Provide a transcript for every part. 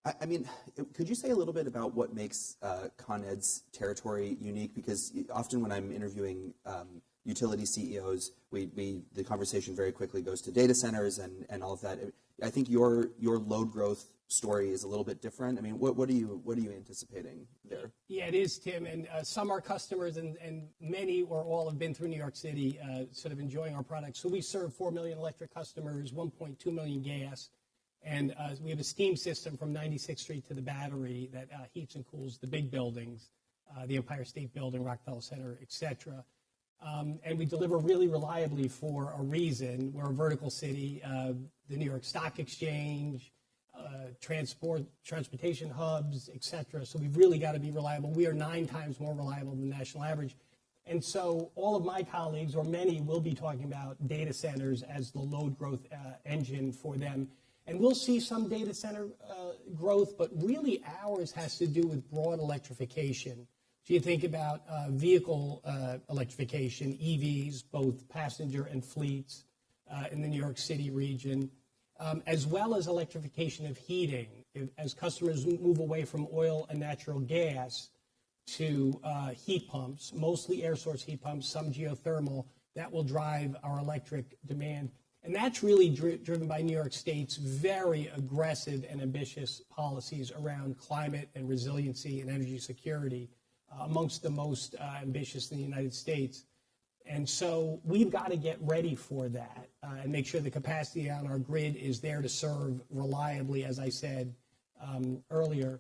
I mean, could you say a little bit about what makes Con Ed's territory unique? Because often when I'm interviewing utility CEOs, the conversation very quickly goes to data centers and all of that. I think your load growth story is a little bit different. I mean, what are you anticipating there? Yeah, it is, Tim. And some are customers, and many or all have been through New York City, sort of enjoying our products. So we serve 4 million electric customers, 1.2 million gas. And we have a steam system from 96th Street to the Battery that heats and cools the big buildings, the Empire State Building, Rockefeller Center, et cetera. And we deliver really reliably for a reason. We're a vertical city, the New York Stock Exchange, transportation hubs, et cetera. So we've really got to be reliable. We are 9 times more reliable than the national average. And so all of my colleagues, or many, will be talking about data centers as the load growth engine for them. And we'll see some data center growth, but really ours has to do with broad electrification. So you think about vehicle electrification, EVs, both passenger and fleets in the New York City region, as well as electrification of heating. As customers move away from oil and natural gas to heat pumps, mostly air source heat pumps, some geothermal, that will drive our electric demand. And that's really driven by New York State's very aggressive and ambitious policies around climate and resiliency and energy security, amongst the most ambitious in the United States. And so we've got to get ready for that and make sure the capacity on our grid is there to serve reliably, as I said earlier.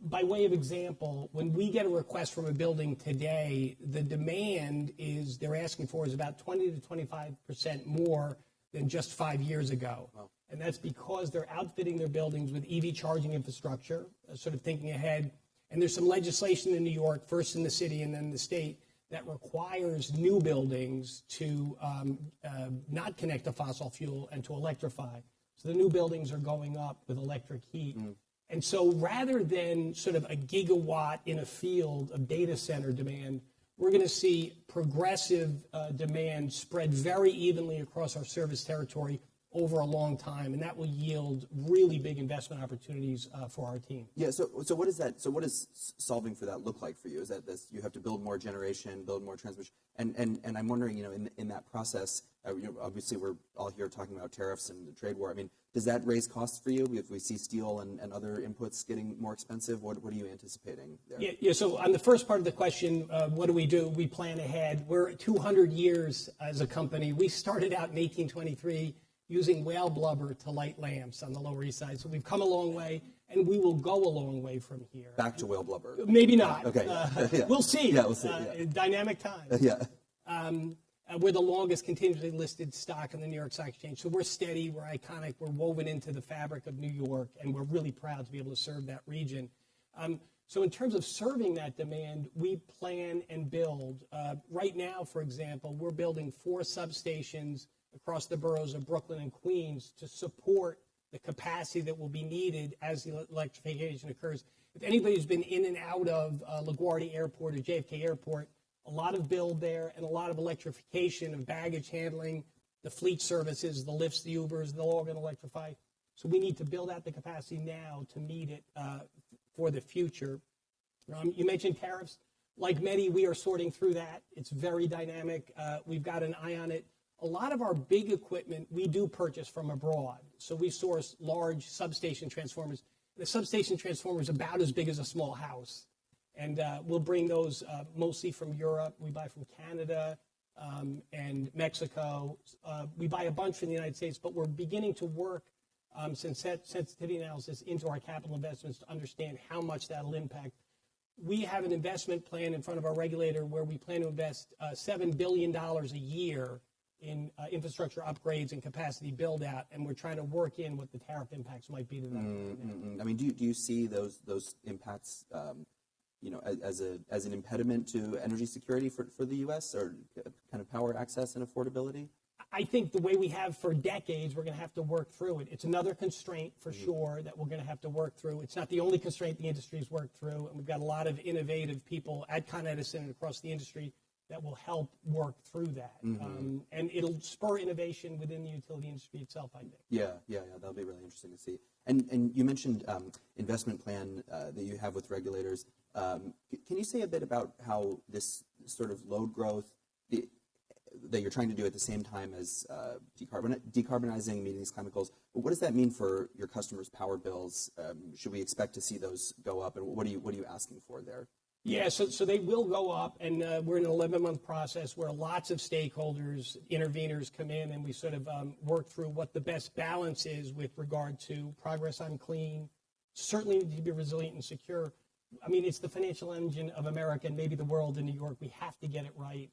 By way of example, when we get a request from a building today, the demand they're asking for is about 20 to 25% more than just 5 years ago. Wow. And that's because they're outfitting their buildings with EV charging infrastructure, sort of thinking ahead. And there's some legislation in New York, first in the city and then the state, that requires new buildings to not connect to fossil fuel and to electrify. So the new buildings are going up with electric heat. And so rather than sort of a gigawatt in a field of data center demand, we're going to see progressive demand spread very evenly across our service territory over a long time, and that will yield really big investment opportunities for our team. Yeah. So what is that? So what does solving for that look like for you? Is that this? You have to build more generation, build more transmission, and I'm wondering, in that process, obviously we're all here talking about tariffs and the trade war. I mean, does that raise costs for you if we see steel and other inputs getting more expensive? What are you anticipating there? Yeah. So on the first part of the question, what do? We plan ahead. We're 200 years as a company. We started out in 1823. Using whale blubber to light lamps on the Lower East Side. So we've come a long way, and we will go a long way from here. Back to whale blubber. Maybe not. Okay. Yeah. We'll see. Yeah, we'll see. Yeah. Dynamic times. Yeah. We're the longest continuously listed stock on the New York Stock Exchange. So we're steady, we're iconic, we're woven into the fabric of New York, and we're really proud to be able to serve that region. So in terms of serving that demand, we plan and build. Right now, for example, we're building 4 substations across the boroughs of Brooklyn and Queens to support the capacity that will be needed as the electrification occurs. If anybody's been in and out of LaGuardia Airport or JFK Airport, a lot of build there and a lot of electrification of baggage handling, the fleet services, the lifts, the Ubers, they're all going to electrify. So we need to build out the capacity now to meet it for the future. You mentioned tariffs. Like many, we are sorting through that. It's very dynamic. We've got an eye on it. A lot of our big equipment we do purchase from abroad. So we source large substation transformers. The substation transformer is about as big as a small house. And we'll bring those mostly from Europe. We buy from Canada and Mexico. We buy a bunch from the United States, but we're beginning to work some sensitivity analysis into our capital investments to understand how much that'll impact. We have an investment plan in front of our regulator where we plan to invest $7 billion a year in infrastructure upgrades and capacity build-out, and we're trying to work in what the tariff impacts might be to that. I mean, do you see those impacts, as an impediment to energy security for the U.S. or kind of power access and affordability? I think the way we have for decades, we're going to have to work through it. It's another constraint for sure that we're going to have to work through. It's not the only constraint the industry's worked through, and we've got a lot of innovative people at Con Edison and across the industry that will help work through that. And it'll spur innovation within the utility industry itself, I think. Yeah, that'll be really interesting to see. And you mentioned investment plan that you have with regulators. Can you say a bit about how this sort of load growth that you're trying to do at the same time as decarbonizing, meeting these climate goals, but what does that mean for your customers' power bills? Should we expect to see those go up, and what are you asking for there? Yeah, so they will go up, and we're in an 11-month process where lots of stakeholders, interveners come in, and we sort of work through what the best balance is with regard to progress on clean, certainly need to be resilient and secure. I mean, it's the financial engine of America and maybe the world in New York. We have to get it right.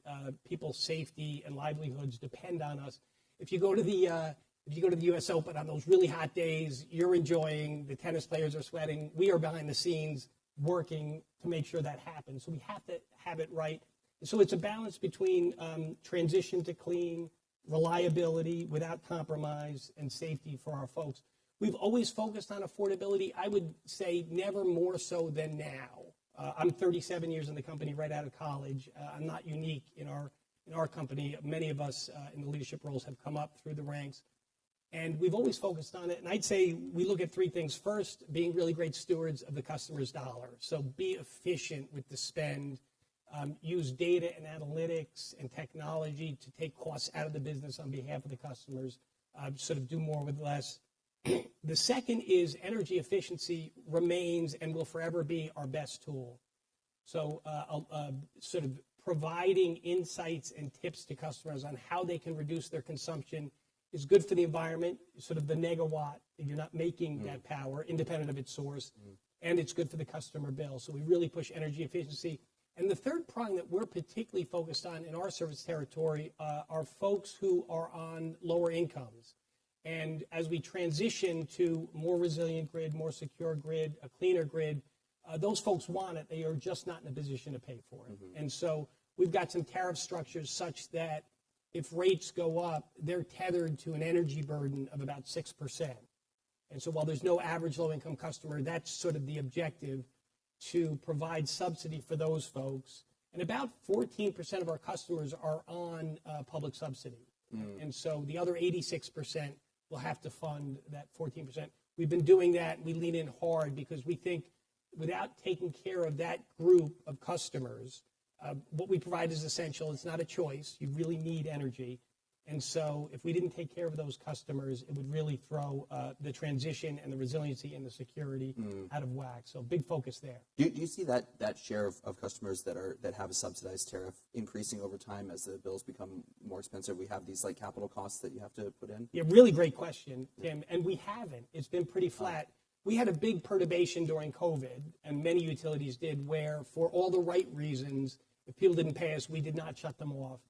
People's safety and livelihoods depend on us. If you go to the U.S. Open on those really hot days, you're enjoying, the tennis players are sweating. We are behind the scenes working to make sure that happens. So we have to have it right. So it's a balance between transition to clean, reliability without compromise, and safety for our folks. We've always focused on affordability. I would say never more so than now. I'm 37 years in the company right out of college. I'm not unique in our company. Many of us in the leadership roles have come up through the ranks. And we've always focused on it. And I'd say we look at three things. First, being really great stewards of the customer's dollar. So be efficient with the spend. Use data and analytics and technology to take costs out of the business on behalf of the customers. Sort of do more with less. The second is energy efficiency remains and will forever be our best tool. So sort of providing insights and tips to customers on how they can reduce their consumption is good for the environment, sort of the negawatt, you're not making that power independent of its source, and it's good for the customer bill. So we really push energy efficiency. And the third prong that we're particularly focused on in our service territory are folks who are on lower incomes. And as we transition to more resilient grid, more secure grid, a cleaner grid, those folks want it. They are just not in a position to pay for it. And so we've got some tariff structures such that if rates go up, they're tethered to an energy burden of about 6%. And so while there's no average low-income customer, that's sort of the objective, to provide subsidy for those folks. And about 14% of our customers are on public subsidy. And so the other 86% will have to fund that 14%. We've been doing that, and we lean in hard because we think without taking care of that group of customers, what we provide is essential. It's not a choice. You really need energy. And so if we didn't take care of those customers, it would really throw the transition and the resiliency and the security out of whack. So big focus there. Do you see that share of customers that have a subsidized tariff increasing over time as the bills become more expensive? We have these like capital costs that you have to put in? Yeah, really great question, Tim. And we haven't. It's been pretty flat. We had a big perturbation during COVID, and many utilities did, where for all the right reasons, if people didn't pay us, we did not shut them off.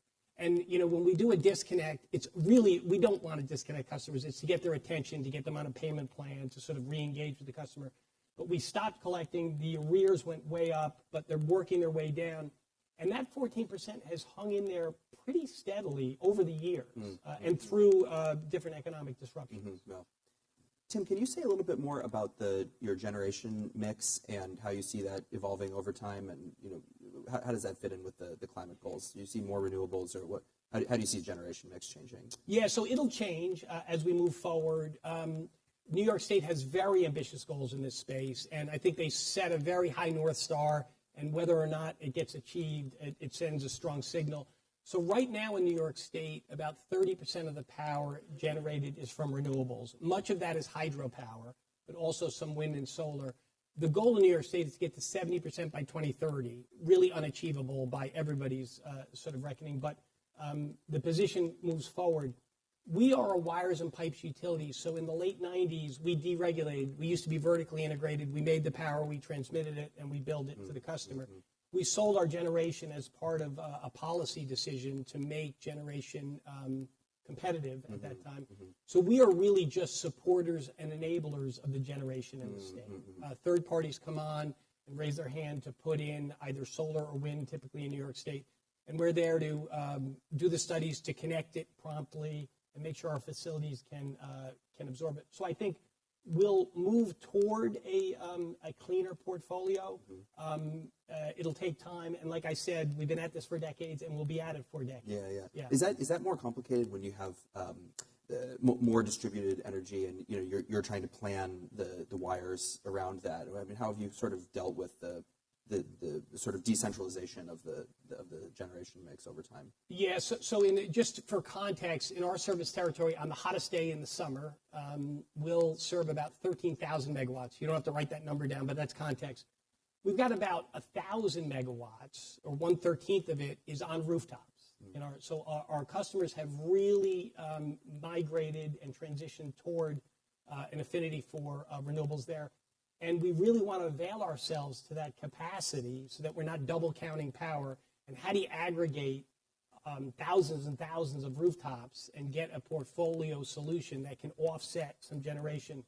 And, you know, when we do a disconnect, it's really, we don't want to disconnect customers. It's to get their attention, to get them on a payment plan, to sort of re-engage with the customer. But we stopped collecting. The arrears went way up, but they're working their way down. And that 14% has hung in there pretty steadily over the years and through different economic disruptions. Well, Tim, can you say a little bit more about your generation mix and how you see that evolving over time, and how does that fit in with the climate goals? Do you see more renewables, or what? How do you see generation mix changing? Yeah, so it'll change as we move forward. New York State has very ambitious goals in this space, and I think they set a very high North Star, and whether or not it gets achieved, it sends a strong signal. So right now in New York State, about 30% of the power generated is from renewables. Much of that is hydropower, but also some wind and solar. The goal in New York State is to get to 70% by 2030, really unachievable by everybody's sort of reckoning, but the position moves forward. We are a wires and pipes utility, so in the late 90s, we deregulated. We used to be vertically integrated. We made the power, we transmitted it, and we billed it to the customer. We sold our generation as part of a policy decision to make generation competitive at that time. So we are really just supporters and enablers of the generation in the state. Third parties come on and raise their hand to put in either solar or wind, typically in New York State, and we're there to do the studies to connect it promptly and make sure our facilities can absorb it. So I think we'll move toward a cleaner portfolio. It'll take time, and like I said, we've been at this for decades, and we'll be at it for decades. Yeah. Is that more complicated when you have more distributed energy, and you're trying to plan the wires around that. I mean, how have you sort of dealt with the sort of decentralization of the generation mix over time? Yeah, so just for context, in our service territory, on the hottest day in the summer, we'll serve about 13,000 megawatts. You don't have to write that number down, but that's context. We've got about 1,000 megawatts, or 1/13 of it, is on rooftops. So our customers have really migrated and transitioned toward an affinity for renewables there. And we really want to avail ourselves to that capacity so that we're not double counting power. And how do you aggregate thousands and thousands of rooftops and get a portfolio solution that can offset some generation?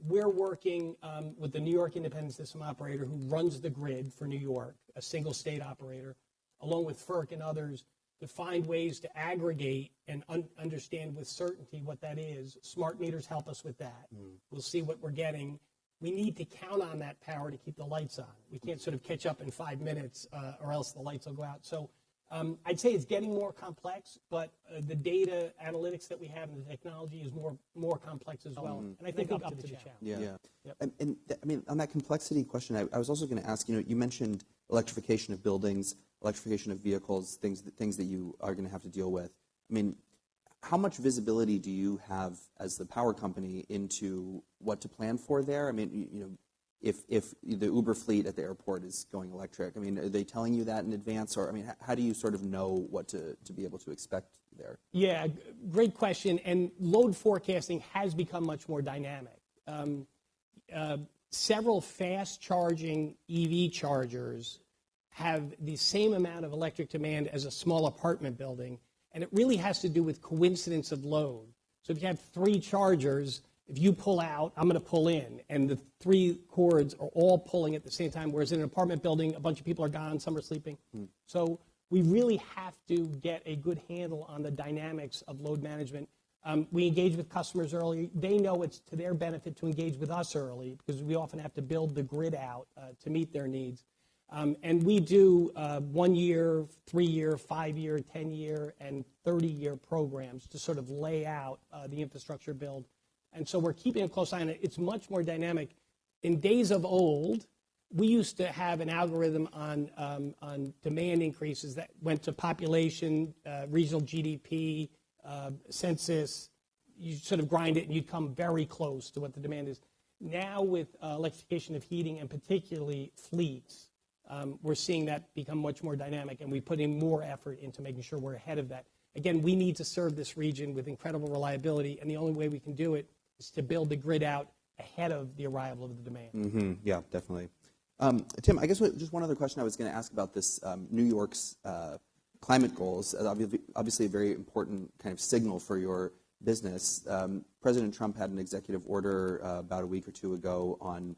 We're working with the New York Independent System Operator, who runs the grid for New York, a single state operator, along with FERC and others, to find ways to aggregate and understand with certainty what that is. Smart meters help us with that. We'll see what we're getting. We need to count on that power to keep the lights on. We can't sort of catch up in 5 minutes or else the lights will go out. So I'd say it's getting more complex, but the data analytics that we have and the technology is more complex as well. And I think up to the challenge. Yeah. Yep. And I mean, on that complexity question, I was also going to ask, you mentioned electrification of buildings, electrification of vehicles, things that you are going to have to deal with. I mean, how much visibility do you have as the power company into what to plan for there? I mean, if the Uber fleet at the airport is going electric, I mean, are they telling you that in advance? Or, I mean, how do you sort of know what to be able to expect there? Yeah, great question. And load forecasting has become much more dynamic. Several fast-charging EV chargers have the same amount of electric demand as a small apartment building, and it really has to do with coincidence of load. So if you have 3 chargers, if you pull out, I'm going to pull in, and the 3 cords are all pulling at the same time, whereas in an apartment building, a bunch of people are gone, some are sleeping. So we really have to get a good handle on the dynamics of load management. We engage with customers early. They know it's to their benefit to engage with us early because we often have to build the grid out to meet their needs. And we do 1 year, 3 year, 5 year, 10 year, and 30-year programs to sort of lay out the infrastructure build. And so we're keeping a close eye on it. It's much more dynamic. In days of old, we used to have an algorithm on demand increases that went to population, regional GDP, census. You sort of grind it and you'd come very close to what the demand is. Now with electrification of heating and particularly fleets, we're seeing that become much more dynamic, and we put in more effort into making sure we're ahead of that. Again, we need to serve this region with incredible reliability, and the only way we can do it is to build the grid out ahead of the arrival of the demand. Yeah, definitely. Tim, I guess just one other question I was going to ask about this New York's climate goals. Obviously a very important kind of signal for your business. President Trump had an executive order about a week or two ago on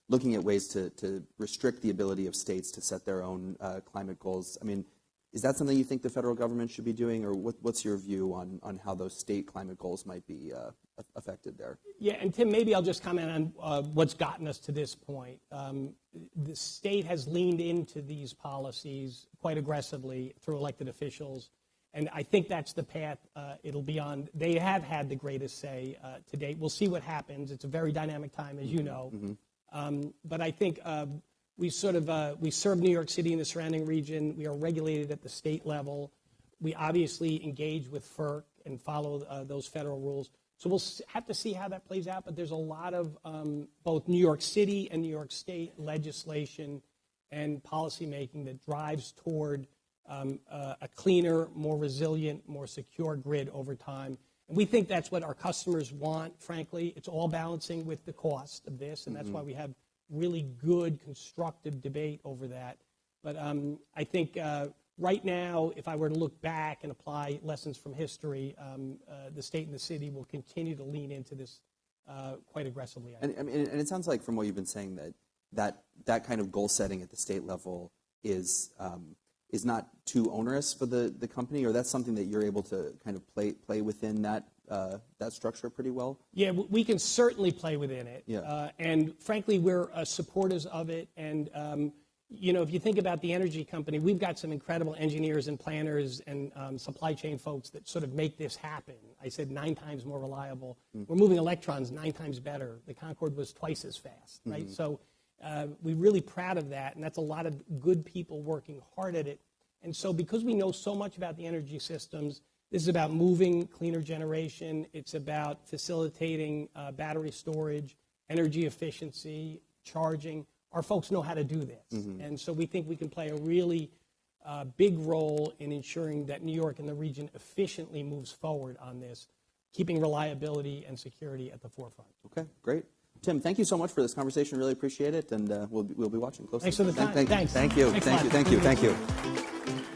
looking at ways to restrict the ability of states to set their own climate goals. I mean, is that something you think the federal government should be doing, or what's your view on how those state climate goals might be affected there? Yeah, and Tim, maybe I'll just comment on what's gotten us to this point. The state has leaned into these policies quite aggressively through elected officials, and I think that's the path it'll be on. They have had the greatest say to date. We'll see what happens. It's a very dynamic time, as you know. But I think we serve New York City and the surrounding region. We are regulated at the state level. We obviously engage with FERC and follow those federal rules. So we'll have to see how that plays out. But there's a lot of both New York City and New York State legislation and policymaking that drives toward a cleaner, more resilient, more secure grid over time. And we think that's what our customers want, frankly. It's all balancing with the cost of this, and that's why we have really good, constructive debate over that. But I think right now, if I were to look back and apply lessons from history, the state and the city will continue to lean into this quite aggressively. And it sounds like from what you've been saying that kind of goal setting at the state level is not too onerous for the company, or that's something that you're able to kind of play within that structure pretty well? Yeah, we can certainly play within it. Yeah. And frankly, we're supporters of it. And you know, if you think about the energy company, we've got some incredible engineers and planners and supply chain folks that sort of make this happen. I said 9 times more reliable. We're moving electrons 9 times better. The Concorde was twice as fast, right? So we're really proud of that, and that's a lot of good people working hard at it. And so because we know so much about the energy systems, this is about moving cleaner generation. It's about facilitating battery storage, energy efficiency, charging. Our folks know how to do this. And so we think we can play a really big role in ensuring that New York and the region efficiently moves forward on this, keeping reliability and security at the forefront. Okay, great. Tim, thank you so much for this conversation. Really appreciate it, and we'll be watching closely. Thanks for the time. Thanks. Thank you. Thanks a lot. Thank you.